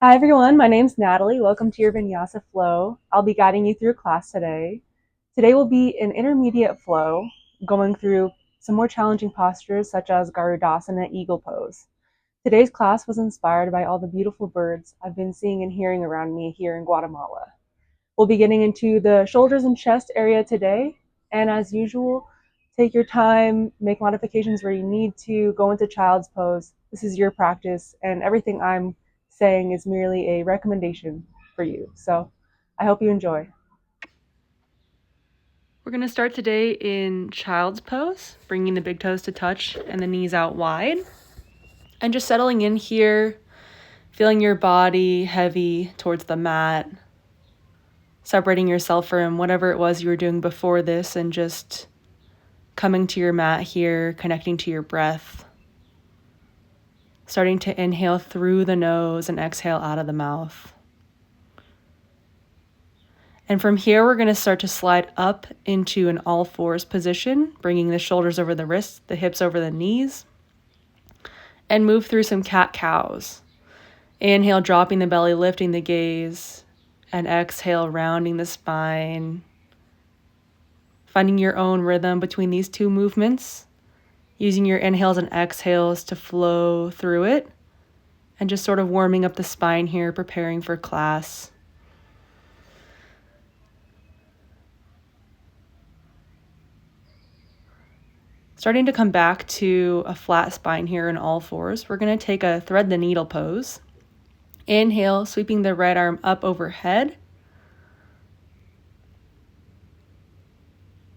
Hi everyone, my name's Natalie. Welcome to your Vinyasa flow. I'll be guiding you through class today. Today will be an intermediate flow, going through some more challenging postures such as garudasana eagle pose. Today's class was inspired by all the beautiful birds I've been seeing and hearing around me here in Guatemala. We'll be getting into the shoulders and chest area today, and as usual, take your time, make modifications where you need to, go into child's pose. This is your practice, and everything I'm saying is merely a recommendation for you. So I hope you enjoy. We're going to start today in child's pose, bringing the big toes to touch and the knees out wide. And just settling in here, feeling your body heavy towards the mat, separating yourself from whatever it was you were doing before this and just coming to your mat here, connecting to your breath. Starting to inhale through the nose and exhale out of the mouth. And from here, we're going to start to slide up into an all fours position, bringing the shoulders over the wrists, the hips over the knees, and move through some cat-cows. Inhale, dropping the belly, lifting the gaze, and exhale, rounding the spine. Finding your own rhythm between these two movements, using your inhales and exhales to flow through it, and just sort of warming up the spine here, preparing for class. Starting to come back to a flat spine here in all fours, we're going to take a thread the needle pose. Inhale, sweeping the right arm up overhead.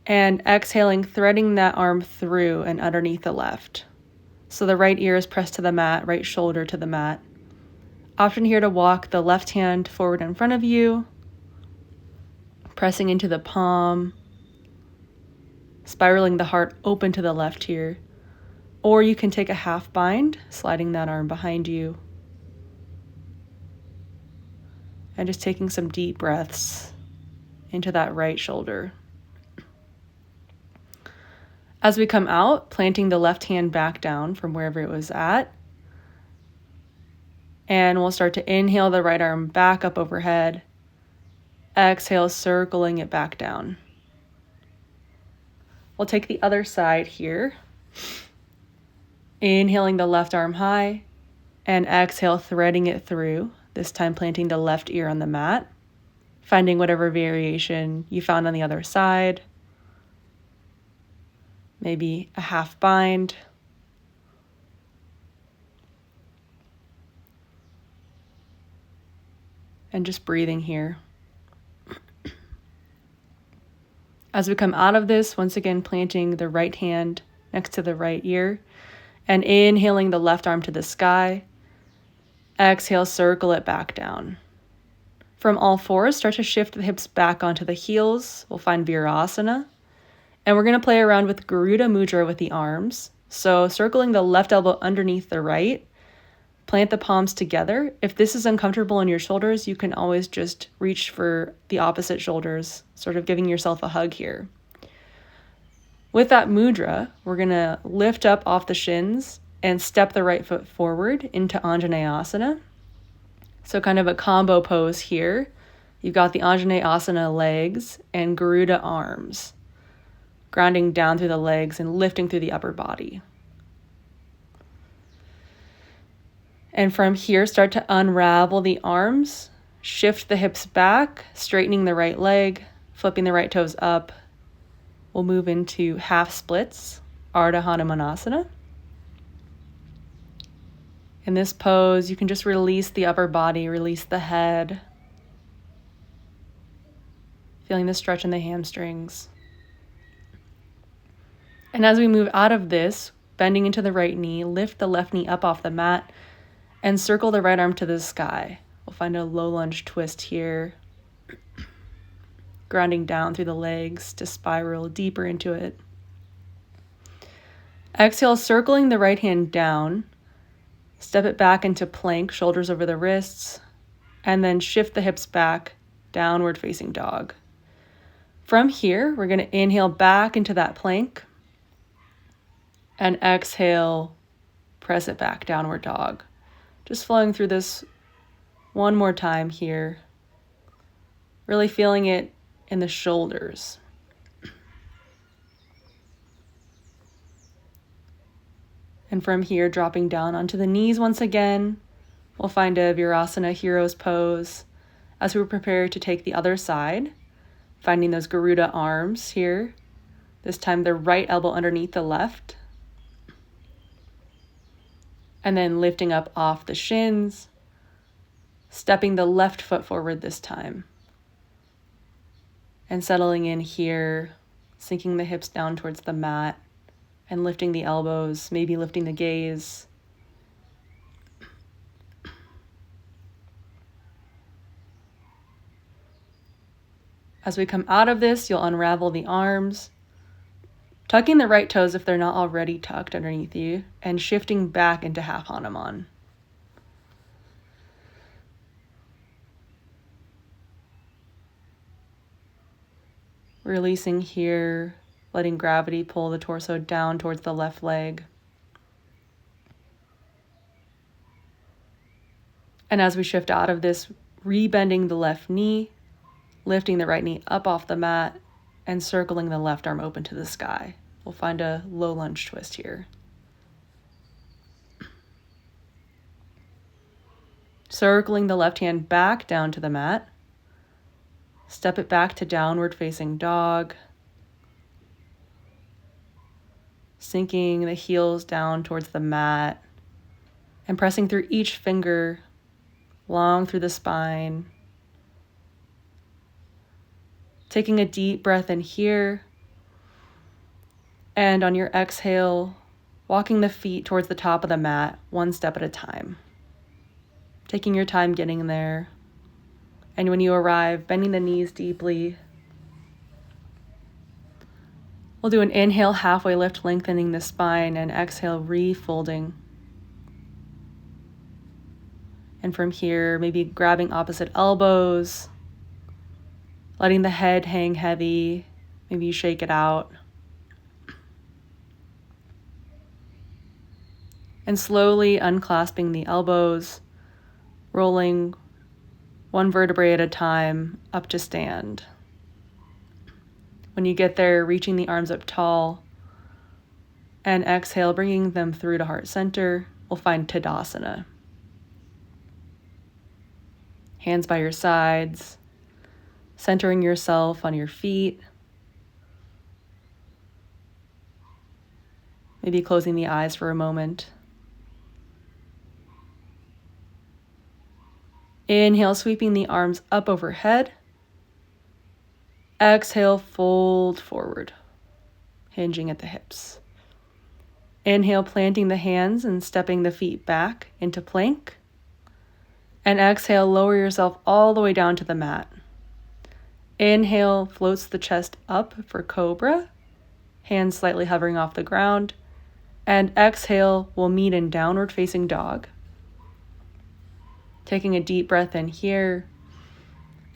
And exhaling, threading that arm through and underneath the left. So the right ear is pressed to the mat, right shoulder to the mat. Option here to walk the left hand forward in front of you, pressing into the palm, spiraling the heart open to the left here. Or you can take a half bind, sliding that arm behind you. And just taking some deep breaths into that right shoulder. As we come out, planting the left hand back down from wherever it was at. And we'll start to inhale the right arm back up overhead. Exhale, circling it back down. We'll take the other side here. Inhaling the left arm high and exhale, threading it through, this time planting the left ear on the mat, finding whatever variation you found on the other side. Maybe a half bind. And just breathing here. As we come out of this, once again planting the right hand next to the right ear and inhaling the left arm to the sky. Exhale, circle it back down. From all fours, start to shift the hips back onto the heels. We'll find Virasana. And we're going to play around with Garuda Mudra with the arms. So circling the left elbow underneath the right, plant the palms together. If this is uncomfortable in your shoulders, you can always just reach for the opposite shoulders, sort of giving yourself a hug here. With that mudra, we're going to lift up off the shins and step the right foot forward into Anjaneyasana. So kind of a combo pose here. You've got the Anjaneyasana legs and Garuda arms, grounding down through the legs and lifting through the upper body. And from here, start to unravel the arms, shift the hips back, straightening the right leg, flipping the right toes up. We'll move into half splits, Ardha Hanumanasana. In this pose, you can just release the upper body, release the head, feeling the stretch in the hamstrings. And as we move out of this, bending into the right knee, lift the left knee up off the mat and circle the right arm to the sky. We'll find a low lunge twist here, grounding down through the legs to spiral deeper into it. Exhale, circling the right hand down, step it back into plank, shoulders over the wrists, and then shift the hips back, downward facing dog. From here, we're going to inhale back into that plank and exhale, press it back, downward dog. Just flowing through this One more time here. Really feeling it in the shoulders. And from here, dropping down onto the knees once again. We'll find a Virasana Hero's Pose as we prepare to take the other side, finding those Garuda arms here. This time the right elbow underneath the left. And then lifting up off the shins, stepping the left foot forward this time. And settling in here, sinking the hips down towards the mat and lifting the elbows, maybe lifting the gaze. As we come out of this, you'll unravel the arms, tucking the right toes if they're not already tucked underneath you, and shifting back into half Hanuman. Releasing here, letting gravity pull the torso down towards the left leg. And as we shift out of this, rebending the left knee, lifting the right knee up off the mat, and circling the left arm open to the sky. We'll find a low lunge twist here. Circling the left hand back down to the mat. Step it back to downward facing dog. Sinking the heels down towards the mat and pressing through each finger, long through the spine. Taking a deep breath in here. And on your exhale, walking the feet towards the top of the mat, one step at a time. Taking your time getting there. And when you arrive, bending the knees deeply. We'll do an inhale, halfway lift, lengthening the spine, and exhale, refolding. And from here, maybe grabbing opposite elbows, letting the head hang heavy. Maybe you shake it out. And slowly unclasping the elbows, rolling one vertebrae at a time up to stand. When you get there, reaching the arms up tall, and exhale, bringing them through to heart center, we'll find Tadasana. Hands by your sides, centering yourself on your feet. Maybe closing the eyes for a moment. Inhale, sweeping the arms up overhead. Exhale, fold forward, hinging at the hips. Inhale, planting the hands and stepping the feet back into plank. And exhale, lower yourself all the way down to the mat. Inhale, floats the chest up for cobra, hands slightly hovering off the ground. And exhale, we'll meet in downward facing dog. Taking a deep breath in here,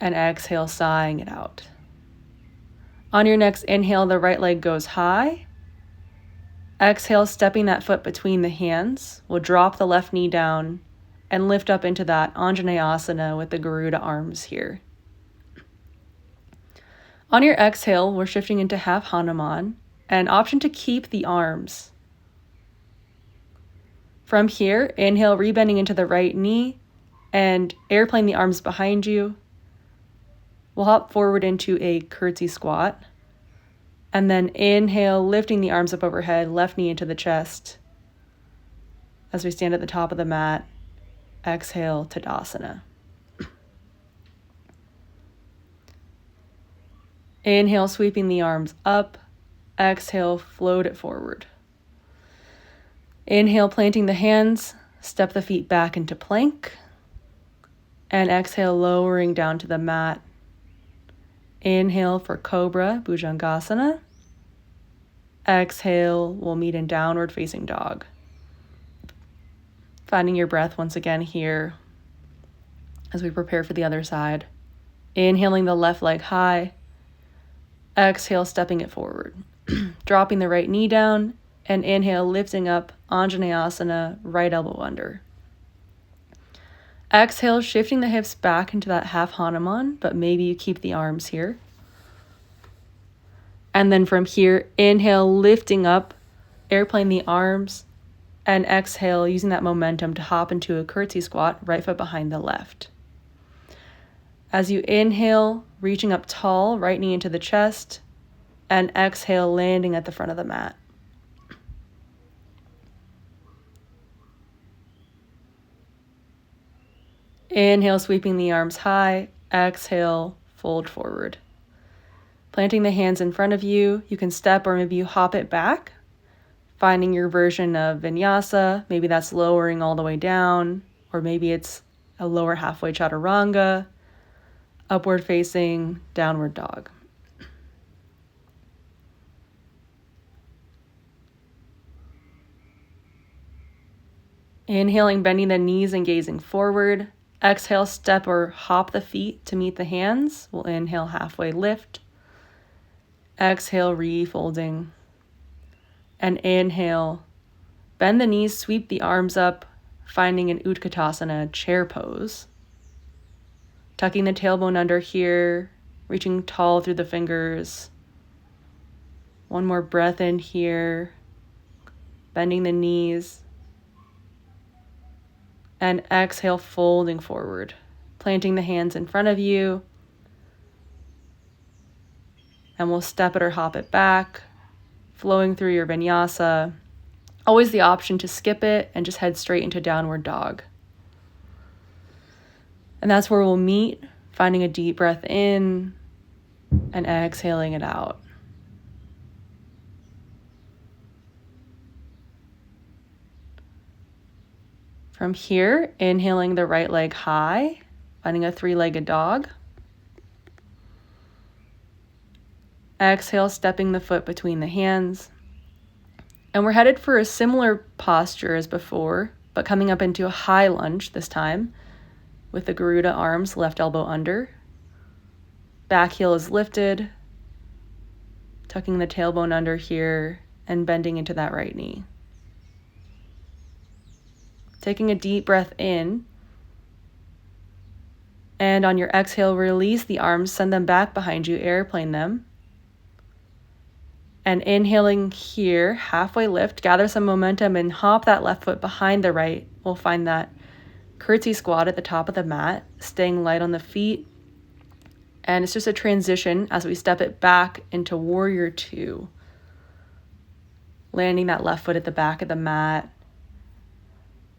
and exhale, sighing it out. On your next inhale, the right leg goes high. Exhale, stepping that foot between the hands. We'll drop the left knee down and lift up into that Anjaneyasana with the Garuda arms here. On your exhale, we're shifting into half Hanuman, and option to keep the arms. From here, inhale, rebending into the right knee, and airplane the arms behind you. We'll hop forward into a curtsy squat. And then inhale, lifting the arms up overhead, left knee into the chest. As we stand at the top of the mat, exhale, Tadasana. Inhale, sweeping the arms up. Exhale, float it forward. Inhale, planting the hands, step the feet back into plank. And exhale, lowering down to the mat. Inhale for Cobra, Bhujangasana. Exhale, we'll meet in downward facing dog. Finding your breath once again here as we prepare for the other side. Inhaling the left leg high. Exhale, stepping it forward. Dropping the right knee down, and inhale, lifting up, Anjaneyasana, right elbow under. Exhale, shifting the hips back into that half Hanuman, but maybe you keep the arms here. And then from here, inhale, lifting up, airplane the arms, and exhale, using that momentum to hop into a curtsy squat, right foot behind the left. As you inhale, reaching up tall, right knee into the chest, and exhale, landing at the front of the mat. Inhale, sweeping the arms high. Exhale, fold forward. Planting the hands in front of you, you can step or maybe you hop it back, finding your version of Vinyasa. Maybe that's lowering all the way down, or maybe it's a lower halfway chaturanga, upward facing downward dog. Inhaling, bending the knees and gazing forward. Exhale, step or hop the feet to meet the hands. We'll inhale, halfway lift. Exhale, refolding. And inhale, bend the knees, sweep the arms up, finding an Utkatasana chair pose. Tucking the tailbone under here, reaching tall through the fingers. One more breath in here, bending the knees. And exhale, folding forward, planting the hands in front of you. And we'll step it or hop it back, flowing through your vinyasa. Always the option to skip it and just head straight into downward dog. And that's where we'll meet, finding a deep breath in and exhaling it out. From here, inhaling the right leg high, finding a three-legged dog. Exhale, stepping the foot between the hands. And we're headed for a similar posture as before, but coming up into a high lunge this time with the Garuda arms, left elbow under. Back heel is lifted, tucking the tailbone under here and bending into that right knee. Taking a deep breath in, and on your exhale, release the arms, send them back behind you, airplane them. And inhaling here, halfway lift, gather some momentum and hop that left foot behind the right. We'll find that curtsy squat at the top of the mat, staying light on the feet. And it's just a transition as we step it back into warrior two. Landing that left foot at the back of the mat.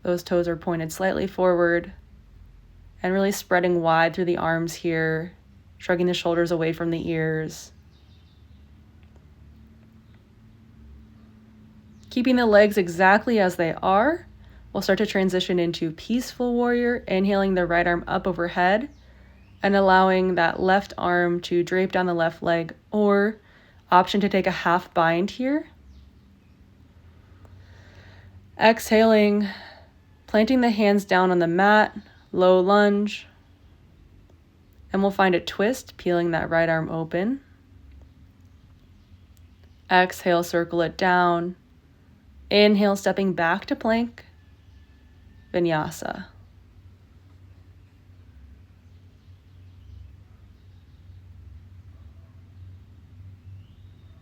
Those toes are pointed slightly forward and really spreading wide through the arms here, shrugging the shoulders away from the ears. Keeping the legs exactly as they are, we'll start to transition into peaceful warrior, inhaling the right arm up overhead and allowing that left arm to drape down the left leg, or option to take a half bind here. Exhaling, planting the hands down on the mat, low lunge, and we'll find a twist, peeling that right arm open. Exhale, circle it down. Inhale, stepping back to plank, Vinyasa.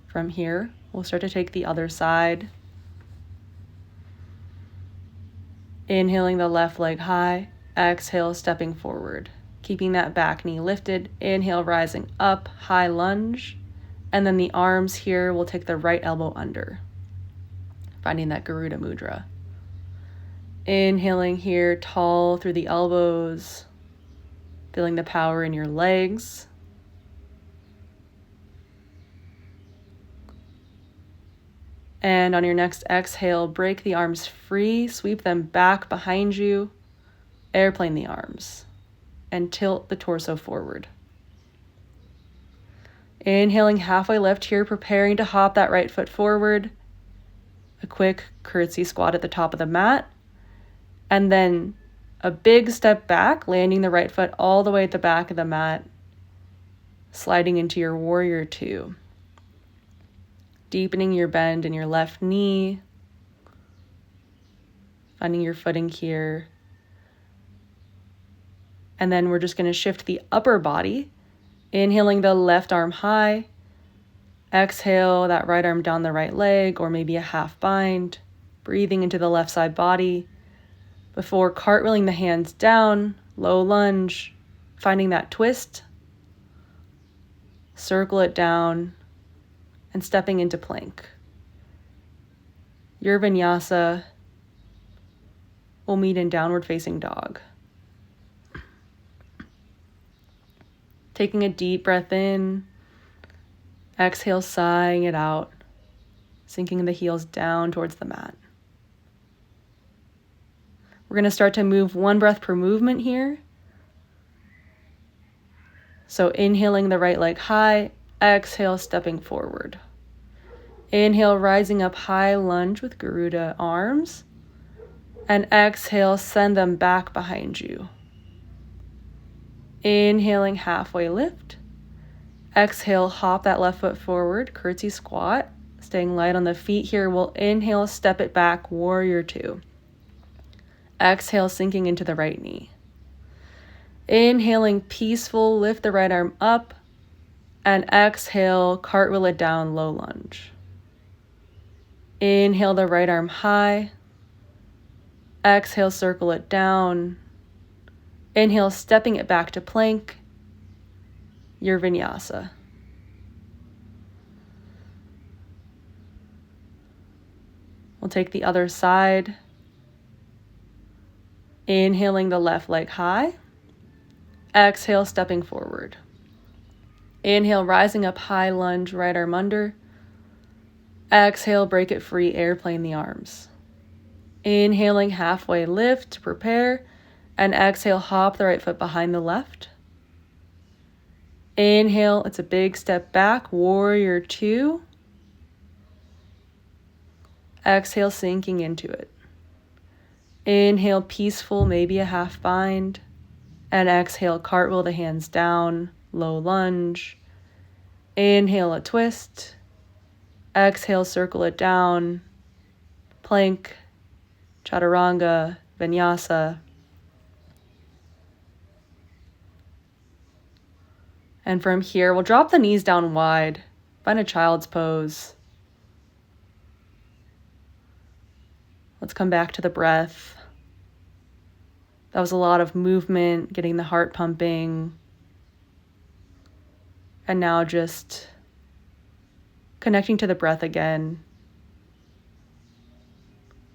From here, we'll start to take the other side. Inhaling the left leg high, exhale, stepping forward. Keeping that back knee lifted, inhale, rising up, high lunge. And then the arms here, we'll take the right elbow under, finding that Garuda mudra. Inhaling here, tall through the elbows, feeling the power in your legs. And on your next exhale, break the arms free, sweep them back behind you, airplane the arms, and tilt the torso forward. Inhaling, halfway lift here, preparing to hop that right foot forward. A quick curtsy squat at the top of the mat. And then a big step back, landing the right foot all the way at the back of the mat, sliding into your warrior two. Deepening your bend in your left knee, finding your footing here. And then we're just going to shift the upper body, inhaling the left arm high. Exhale that right arm down the right leg, or maybe a half bind, breathing into the left side body before cartwheeling the hands down, low lunge, finding that twist, circle it down, and stepping into plank. Your vinyasa will meet in downward facing dog. Taking a deep breath in, exhale, sighing it out, sinking the heels down towards the mat. We're going to start to move one breath per movement here. So inhaling the right leg high, exhale, stepping forward. Inhale, rising up high lunge with Garuda arms. And exhale, send them back behind you. Inhaling, halfway lift. Exhale, hop that left foot forward, curtsy squat. Staying light on the feet here, we'll inhale, step it back, warrior two. Exhale, sinking into the right knee. Inhaling, peaceful, lift the right arm up. And exhale, cartwheel it down, low lunge. Inhale the right arm high. Exhale, circle it down. Inhale, stepping it back to plank. Your vinyasa. We'll take the other side. Inhaling the left leg high. Exhale, stepping forward. Inhale, rising up high lunge, right arm under. Exhale, break it free, airplane the arms. Inhaling, halfway lift to prepare. And exhale, hop the right foot behind the left. Inhale, it's a big step back, warrior two. Exhale, sinking into it. Inhale, peaceful, maybe a half bind. And exhale, cartwheel the hands down, low lunge. Inhale, a twist. Exhale, circle it down. Plank, chaturanga, vinyasa. And from here, we'll drop the knees down wide. Find a child's pose. Let's come back to the breath. That was a lot of movement, getting the heart pumping. And now just connecting to the breath again.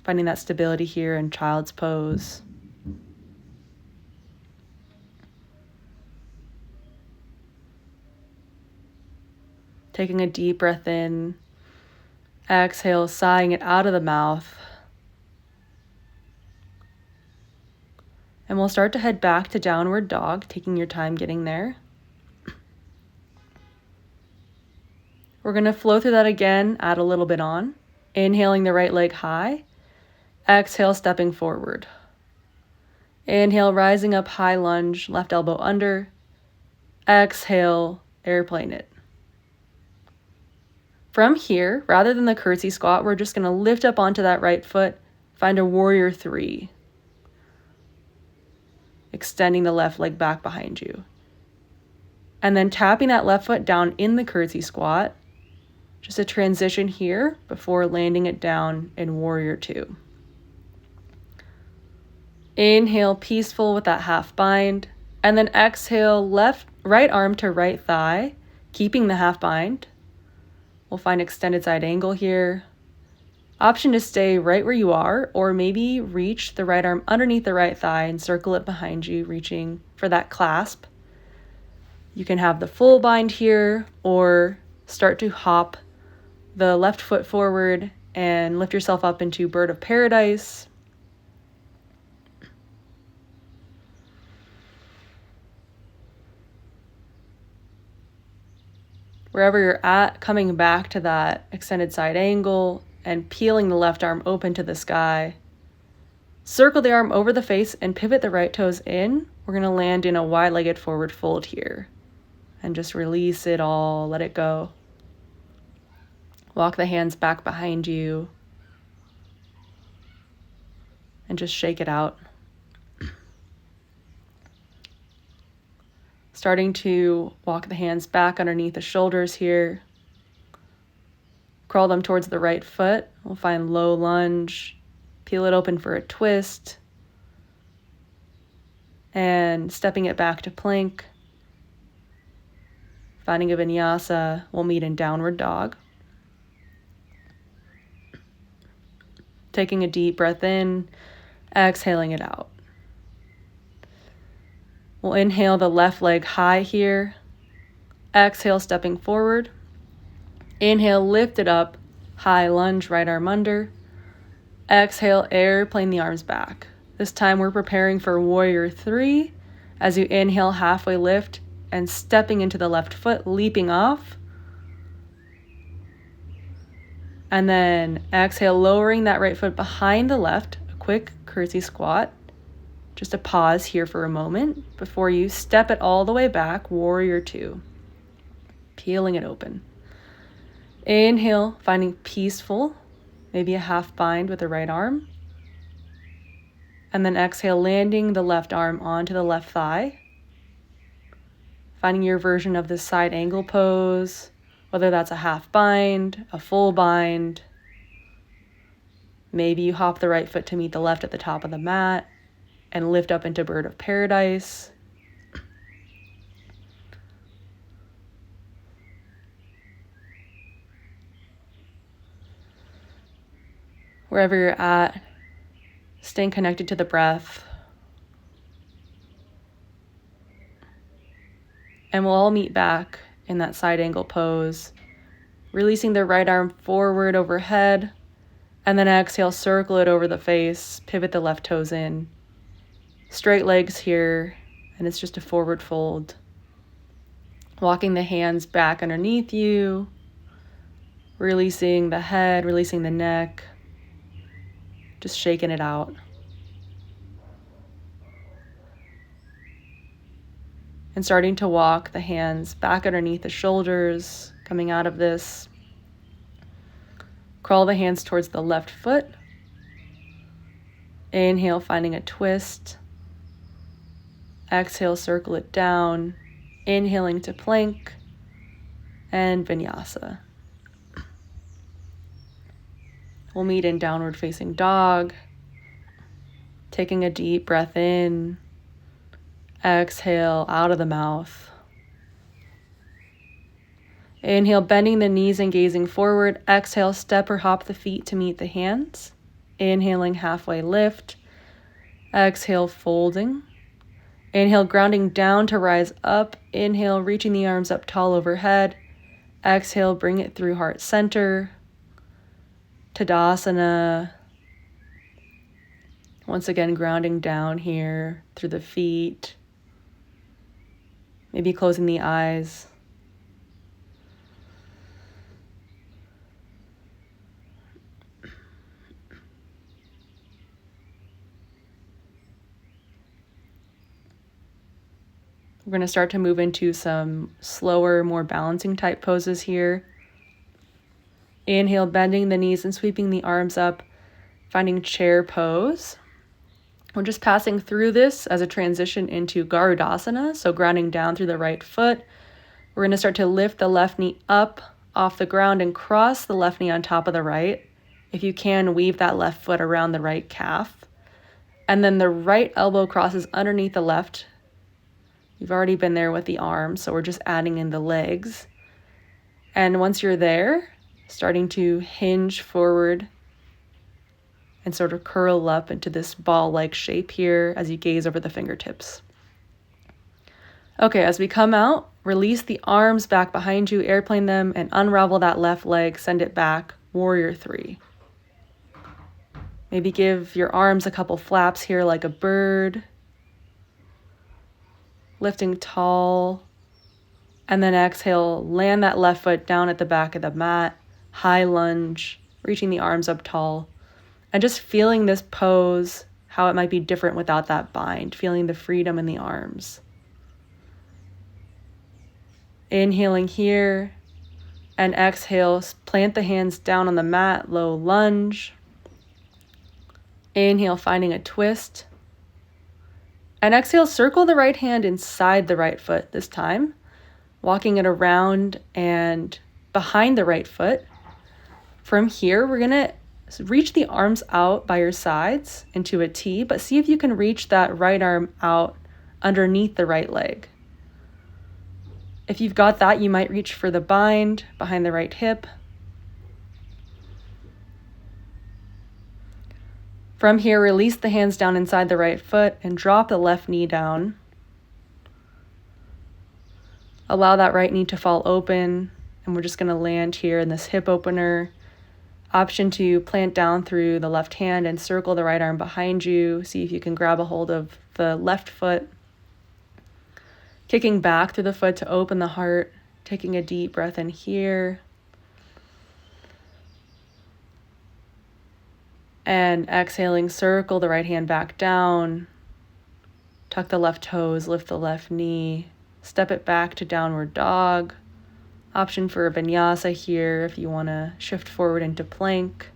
Finding that stability here in child's pose. Taking a deep breath in. Exhale, sighing it out of the mouth. And we'll start to head back to downward dog, taking your time getting there. We're going to flow through that again, add a little bit on. Inhaling the right leg high. Exhale, stepping forward. Inhale, rising up high lunge, left elbow under. Exhale, airplane it. From here, rather than the curtsy squat, we're just going to lift up onto that right foot, find a warrior three. Extending the left leg back behind you. And then tapping that left foot down in the curtsy squat. Just a transition here before landing it down in warrior two. Inhale, peaceful with that half bind. And then exhale, right arm to right thigh, keeping the half bind. We'll find extended side angle here. Option to stay right where you are, or maybe reach the right arm underneath the right thigh and circle it behind you, reaching for that clasp. You can have the full bind here, or start to hop the left foot forward and lift yourself up into bird of paradise. Wherever you're at, coming back to that extended side angle and peeling the left arm open to the sky. Circle the arm over the face and pivot the right toes in. We're going to land in a wide-legged forward fold here. And just release it all, let it go. Walk the hands back behind you. And just shake it out. Starting to walk the hands back underneath the shoulders here. Crawl them towards the right foot. We'll find low lunge. Peel it open for a twist. And stepping it back to plank. Finding a vinyasa. We'll meet in downward dog. Taking a deep breath in, exhaling it out. We'll inhale the left leg high here. Exhale, stepping forward. Inhale, lift it up. High lunge, right arm under. Exhale, airplane the arms back. This time we're preparing for warrior 3. As you inhale, halfway lift and stepping into the left foot, leaping off. And then exhale, lowering that right foot behind the left, a quick curtsy squat. Just a pause here for a moment before you step it all the way back, warrior 2. Peeling it open. Inhale, finding peaceful, maybe a half bind with the right arm. And then exhale, landing the left arm onto the left thigh. Finding your version of this side angle pose, whether that's a half bind, a full bind. Maybe you hop the right foot to meet the left at the top of the mat and lift up into bird of paradise. Wherever you're at, staying connected to the breath. And we'll all meet back in that side angle pose, releasing the right arm forward overhead, and then exhale, circle it over the face, pivot the left toes in. Straight legs here, and it's just a forward fold. Walking the hands back underneath you, releasing the head, releasing the neck, just shaking it out. And starting to walk the hands back underneath the shoulders, coming out of this. Crawl the hands towards the left foot. Inhale, finding a twist. Exhale, circle it down. Inhaling to plank and vinyasa. We'll meet in downward facing dog. Taking a deep breath in. Exhale out of the mouth. Inhale, bending the knees and gazing forward. Exhale, step or hop the feet to meet the hands. Inhaling, halfway lift. Exhale, folding. Inhale, grounding down to rise up. Inhale, reaching the arms up tall overhead. Exhale, bring it through heart center. Tadasana. Once again, grounding down here through the feet. Maybe closing the eyes. We're going to start to move into some slower, more balancing type poses here. Inhale, bending the knees and sweeping the arms up, finding chair pose. We're just passing through this as a transition into garudasana, so grounding down through the right foot. We're going to start to lift the left knee up off the ground and cross the left knee on top of the right. If you can, weave that left foot around the right calf. And then the right elbow crosses underneath the left. You've already been there with the arms, so we're just adding in the legs. And once you're there, starting to hinge forward and sort of curl up into this ball-like shape here as you gaze over the fingertips. Okay, as we come out, release the arms back behind you, airplane them, and unravel that left leg, send it back, warrior 3. Maybe give your arms a couple flaps here like a bird. Lifting tall. And then exhale, land that left foot down at the back of the mat, high lunge, reaching the arms up tall. And just feeling this pose, how it might be different without that bind, feeling the freedom in the arms. Inhaling here, and exhale, plant the hands down on the mat, low lunge. Inhale, finding a twist. And exhale, circle the right hand inside the right foot this time, walking it around and behind the right foot. From here, we're going to reach the arms out by your sides into a T, but see if you can reach that right arm out underneath the right leg. If you've got that, you might reach for the bind behind the right hip. From here, release the hands down inside the right foot and drop the left knee down. Allow that right knee to fall open, and we're just going to land here in this hip opener. Option to plant down through the left hand and circle the right arm behind you. See if you can grab a hold of the left foot. Kicking back through the foot to open the heart, taking a deep breath in here. And exhaling, circle the right hand back down. Tuck the left toes, lift the left knee. Step it back to downward dog. Option for a vinyasa here if you want to shift forward into plank.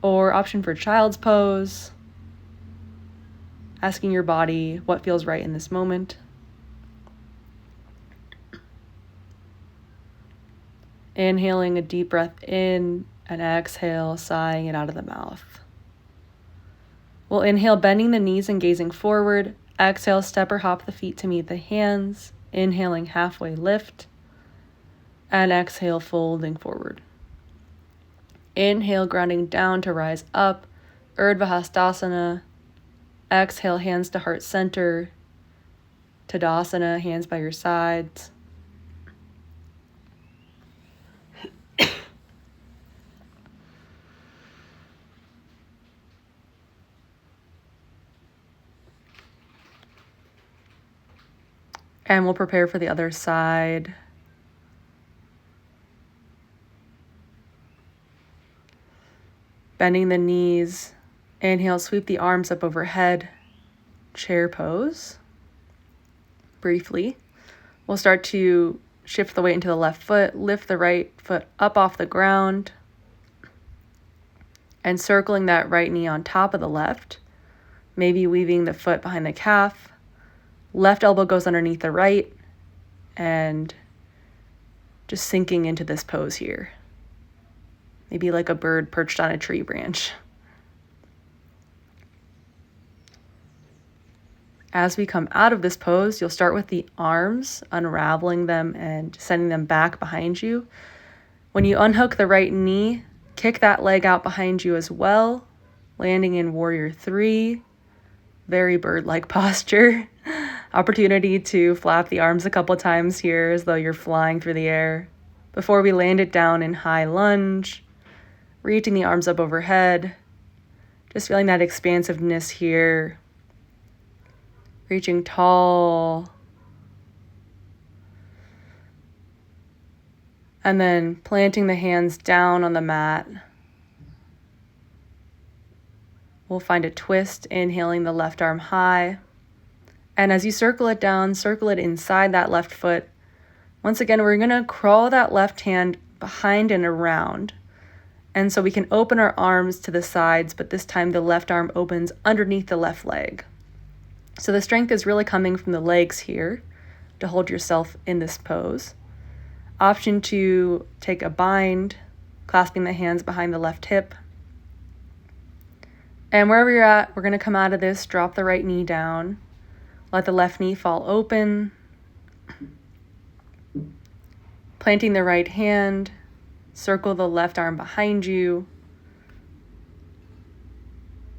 Or option for child's pose. Asking your body what feels right in this moment. Inhaling a deep breath in and exhale, sighing it out of the mouth. We'll inhale, bending the knees and gazing forward. Exhale, step or hop the feet to meet the hands. Inhaling, halfway lift. And exhale, folding forward. Inhale, grounding down to rise up. Urdhva Hastasana. Exhale, hands to heart center. Tadasana, hands by your sides. And we'll prepare for the other side. Bending the knees. Inhale, sweep the arms up overhead. Chair pose. Briefly. We'll start to shift the weight into the left foot, lift the right foot up off the ground, and circling that right knee on top of the left, maybe weaving the foot behind the calf. Left elbow goes underneath the right, and just sinking into this pose here. Maybe like a bird perched on a tree branch. As we come out of this pose, you'll start with the arms, unraveling them and sending them back behind you. When you unhook the right knee, kick that leg out behind you as well, landing in Warrior 3. Very bird-like posture. Opportunity to flap the arms a couple times here as though you're flying through the air. Before we land it down in high lunge, reaching the arms up overhead. Just feeling that expansiveness here. Reaching tall. And then planting the hands down on the mat. We'll find a twist, inhaling the left arm high. And as you circle it down, circle it inside that left foot. Once again, we're going to crawl that left hand behind and around. And so we can open our arms to the sides, but this time the left arm opens underneath the left leg. So the strength is really coming from the legs here to hold yourself in this pose. Option to take a bind, clasping the hands behind the left hip. And wherever you're at, we're going to come out of this, drop the right knee down. Let the left knee fall open. Planting the right hand, circle the left arm behind you.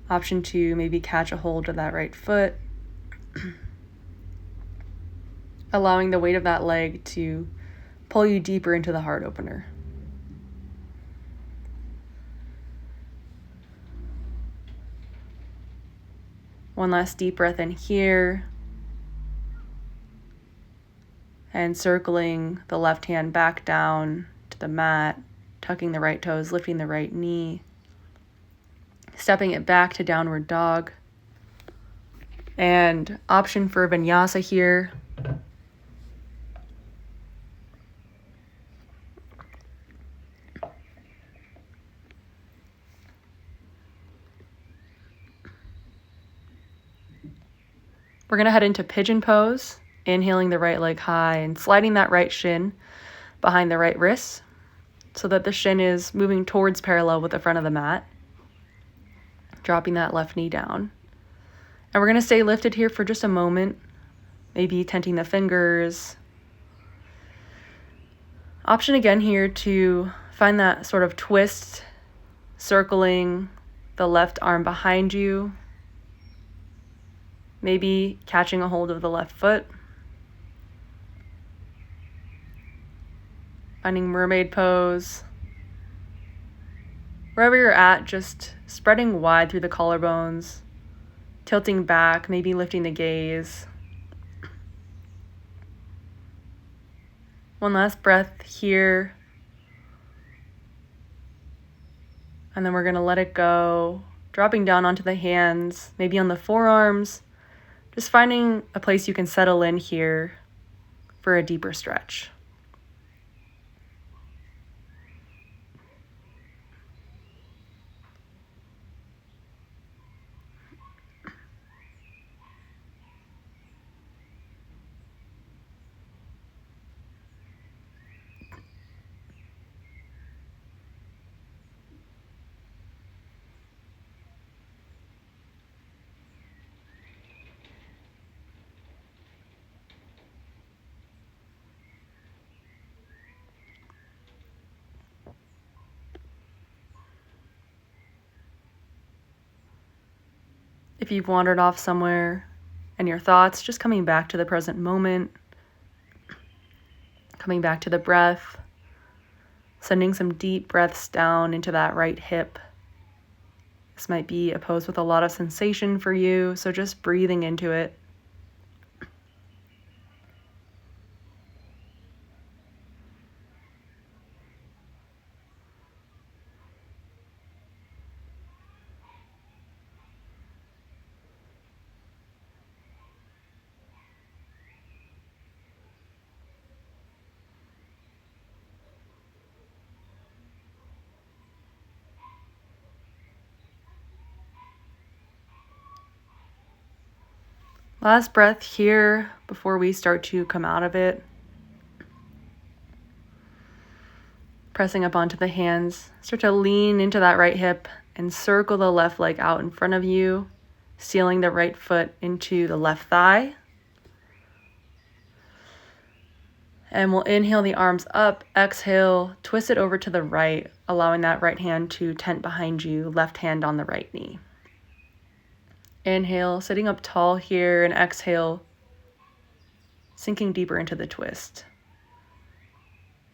Option to maybe catch a hold of that right foot. Allowing the weight of that leg to pull you deeper into the heart opener. One last deep breath in here. And circling the left hand back down to the mat, tucking the right toes, lifting the right knee, stepping it back to downward dog. And option for vinyasa here. We're We're going to head into pigeon pose, inhaling the right leg high and sliding that right shin behind the right wrist so that the shin is moving towards parallel with the front of the mat. Dropping that left knee down. And we're going to stay lifted here for just a moment, maybe tenting the fingers. Option again here to find that sort of twist, circling the left arm behind you, maybe catching a hold of the left foot. Finding mermaid pose. Wherever you're at, just spreading wide through the collarbones, tilting back, maybe lifting the gaze. One last breath here. And then we're going to let it go, dropping down onto the hands, maybe on the forearms, just finding a place you can settle in here for a deeper stretch. If you've wandered off somewhere and your thoughts, just coming back to the present moment, coming back to the breath, sending some deep breaths down into that right hip. This might be a pose with a lot of sensation for you, so just breathing into it. Last breath here before we start to come out of it. Pressing up onto the hands. Start to lean into that right hip and circle the left leg out in front of you, sealing the right foot into the left thigh. And we'll inhale the arms up, exhale, twist it over to the right, allowing that right hand to tent behind you, left hand on the right knee. Inhale, sitting up tall here, and exhale, sinking deeper into the twist.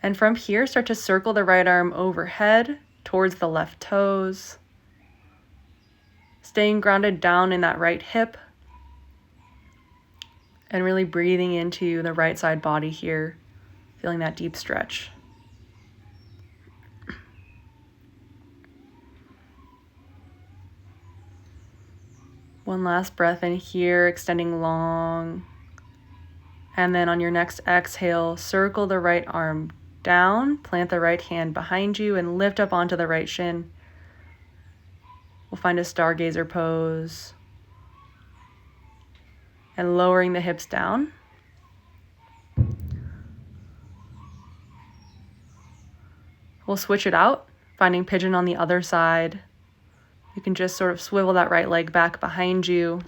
And from here, start to circle the right arm overhead towards the left toes, staying grounded down in that right hip, and really breathing into the right side body here, feeling that deep stretch. One last breath in here, extending long. And then on your next exhale, circle the right arm down, plant the right hand behind you, and lift up onto the right shin. We'll find a stargazer pose. And lowering the hips down. We'll switch it out, finding pigeon on the other side. You can just sort of swivel that right leg back behind you.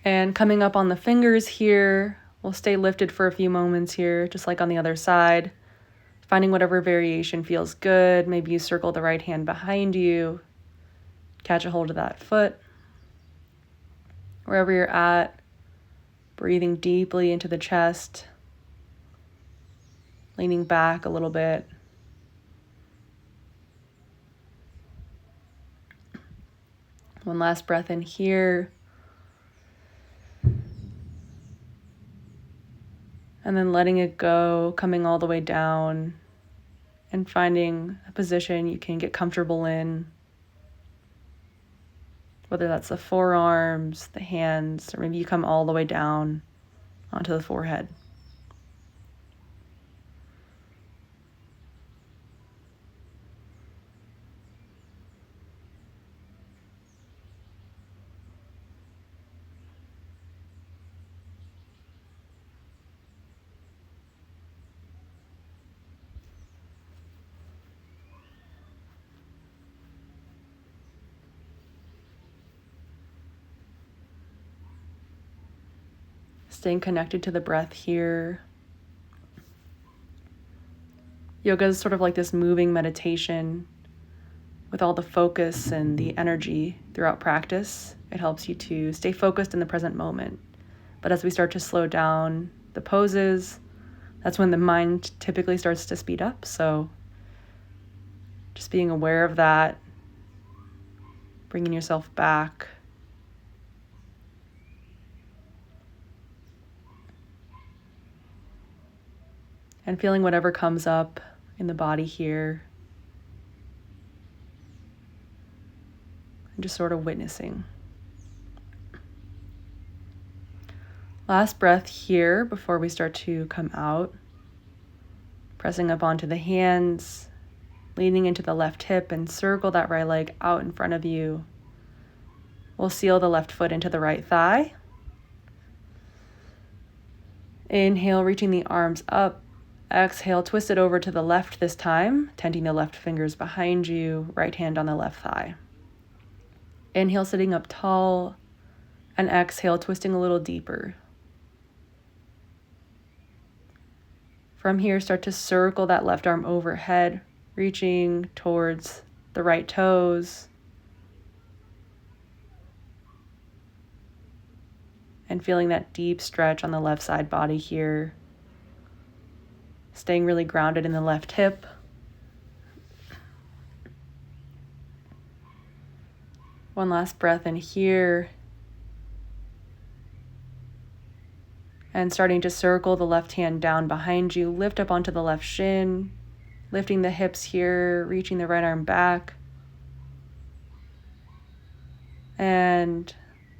And coming up on the fingers here, we'll stay lifted for a few moments here, just like on the other side. Finding whatever variation feels good. Maybe you circle the right hand behind you. Catch a hold of that foot. Wherever you're at, breathing deeply into the chest. Leaning back a little bit. One last breath in here. And then letting it go, coming all the way down and finding a position you can get comfortable in. Whether that's the forearms, the hands, or maybe you come all the way down onto the forehead. staying connected to the breath here. Yoga is sort of like this moving meditation with all the focus and the energy throughout practice. It helps you to stay focused in the present moment. But as we start to slow down the poses, that's when the mind typically starts to speed up. So just being aware of that, bringing yourself back. And feeling whatever comes up in the body here. And just sort of witnessing. Last breath here before we start to come out. Pressing up onto the hands, leaning into the left hip and circle that right leg out in front of you. We'll seal the left foot into the right thigh. Inhale, reaching the arms up. Exhale, twist it over to the left this time, tenting the left fingers behind you, right hand on the left thigh. Inhale, sitting up tall, and exhale, twisting a little deeper. From here, start to circle that left arm overhead, reaching towards the right toes. And feeling that deep stretch on the left side body here. Staying really grounded in the left hip. One last breath in here. And starting to circle the left hand down behind you. Lift up onto the left shin. Lifting the hips here, reaching the right arm back. And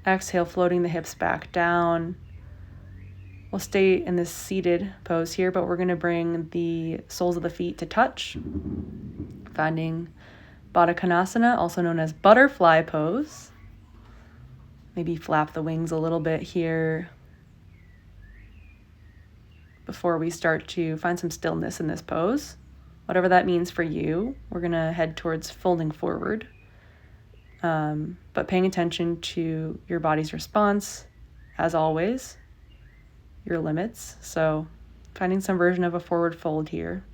exhale, floating the hips back down. We'll stay in this seated pose here, but we're going to bring the soles of the feet to touch. Finding Baddha Konasana, also known as butterfly pose. Maybe flap the wings a little bit here before we start to find some stillness in this pose. Whatever that means for you, we're going to head towards folding forward. But paying attention to your body's response, as always, your limits. So finding some version of a forward fold here.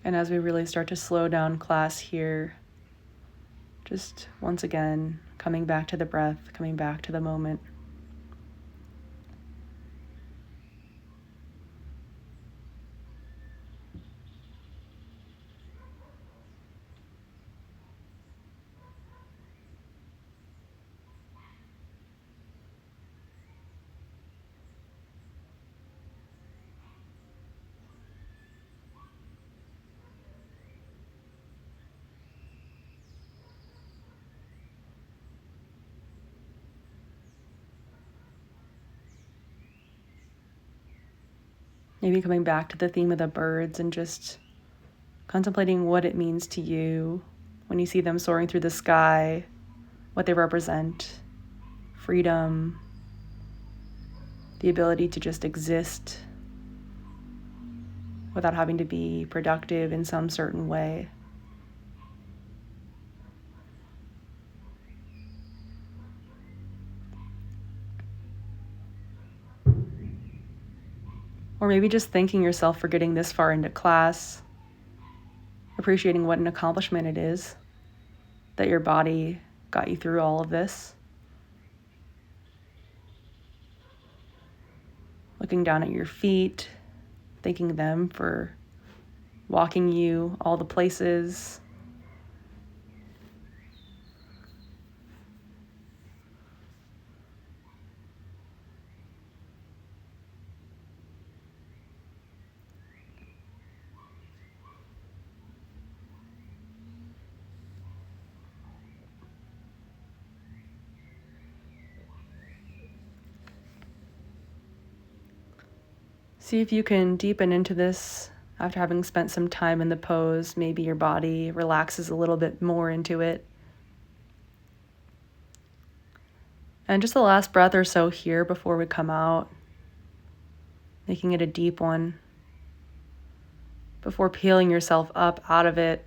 And as we really start to slow down class here, just once again, coming back to the breath, coming back to the moment. Maybe coming back to the theme of the birds and just contemplating what it means to you when you see them soaring through the sky, what they represent, freedom, the ability to just exist without having to be productive in some certain way. Or maybe just thanking yourself for getting this far into class, appreciating what an accomplishment it is that your body got you through all of this. Looking down at your feet, thanking them for walking you all the places. See if you can deepen into this after having spent some time in the pose. Maybe your body relaxes a little bit more into it. And just the last breath or so here before we come out, making it a deep one, before peeling yourself up out of it,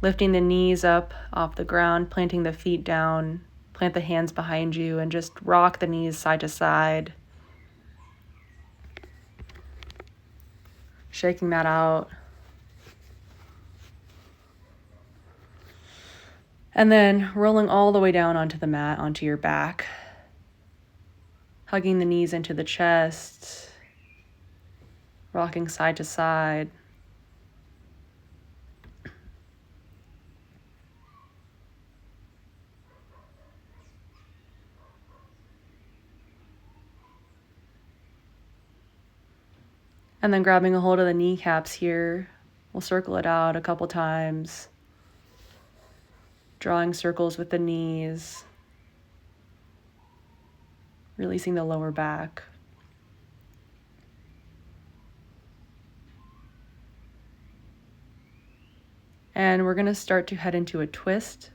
lifting the knees up off the ground, planting the feet down, plant the hands behind you, and just rock the knees side to side, shaking that out. And then rolling all the way down onto the mat, onto your back, hugging the knees into the chest, rocking side to side. And then grabbing a hold of the kneecaps here, we'll circle it out a couple times, drawing circles with the knees, releasing the lower back. And we're going to start to head into a twist.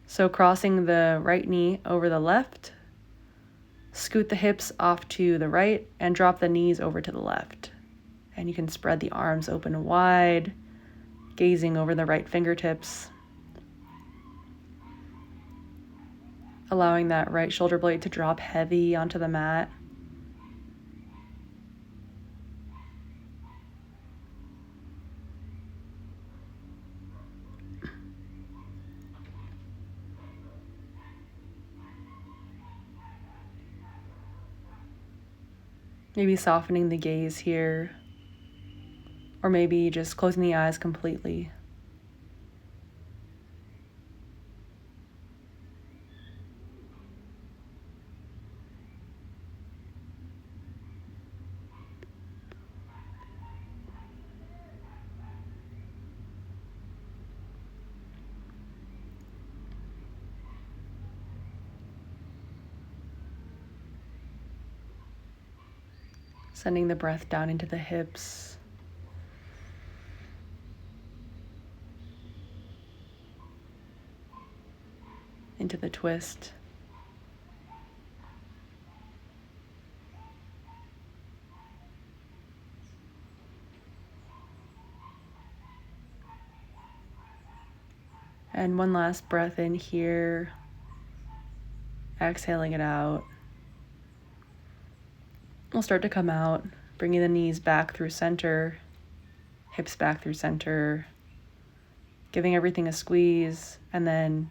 So crossing the right knee over the left, scoot the hips off to the right, and drop the knees over to the left. And you can spread the arms open and wide, gazing over the right fingertips, allowing that right shoulder blade to drop heavy onto the mat. Maybe softening the gaze here, or maybe just closing the eyes completely. Sending the breath down into the hips. Into the twist. And one last breath in here, exhaling it out. We'll start to come out, bringing the knees back through center, hips back through center, giving everything a squeeze, and then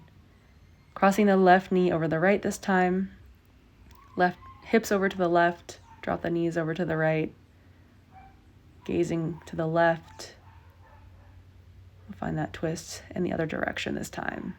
crossing the left knee over the right this time, left hips over to the left, drop the knees over to the right, gazing to the left. We'll find that twist in the other direction this time.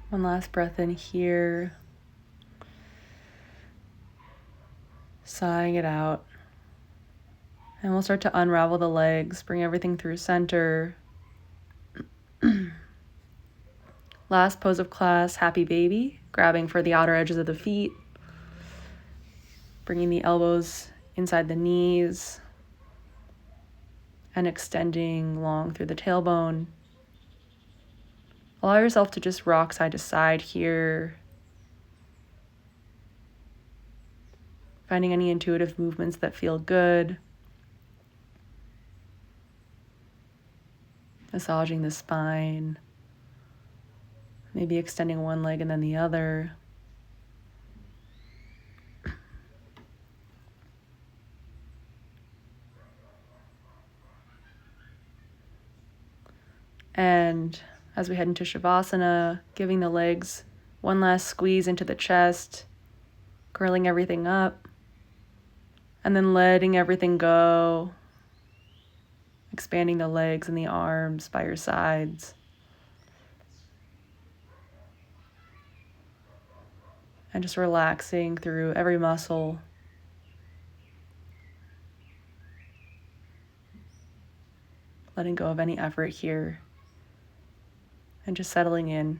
One last breath in here, sighing it out. And we'll start to unravel the legs, bring everything through center. Last pose of class, happy baby, grabbing for the outer edges of the feet, bringing the elbows inside the knees, and extending long through the tailbone. Allow yourself to just rock side to side here, finding any intuitive movements that feel good. massaging the spine, maybe extending one leg and then the other. And as we head into Shavasana, giving the legs one last squeeze into the chest, curling everything up, and then letting everything go, expanding the legs and the arms by your sides. And just relaxing through every muscle. Letting go of any effort here. And just settling in.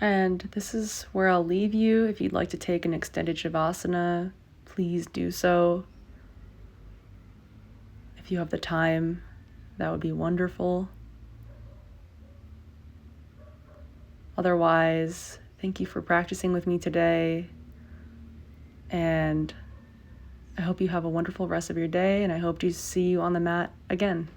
And this is where I'll leave you. If you'd like to take an extended Shavasana, please do so. If you have the time, that would be wonderful. Otherwise, thank you for practicing with me today. And I hope you have a wonderful rest of your day, and I hope to see you on the mat again.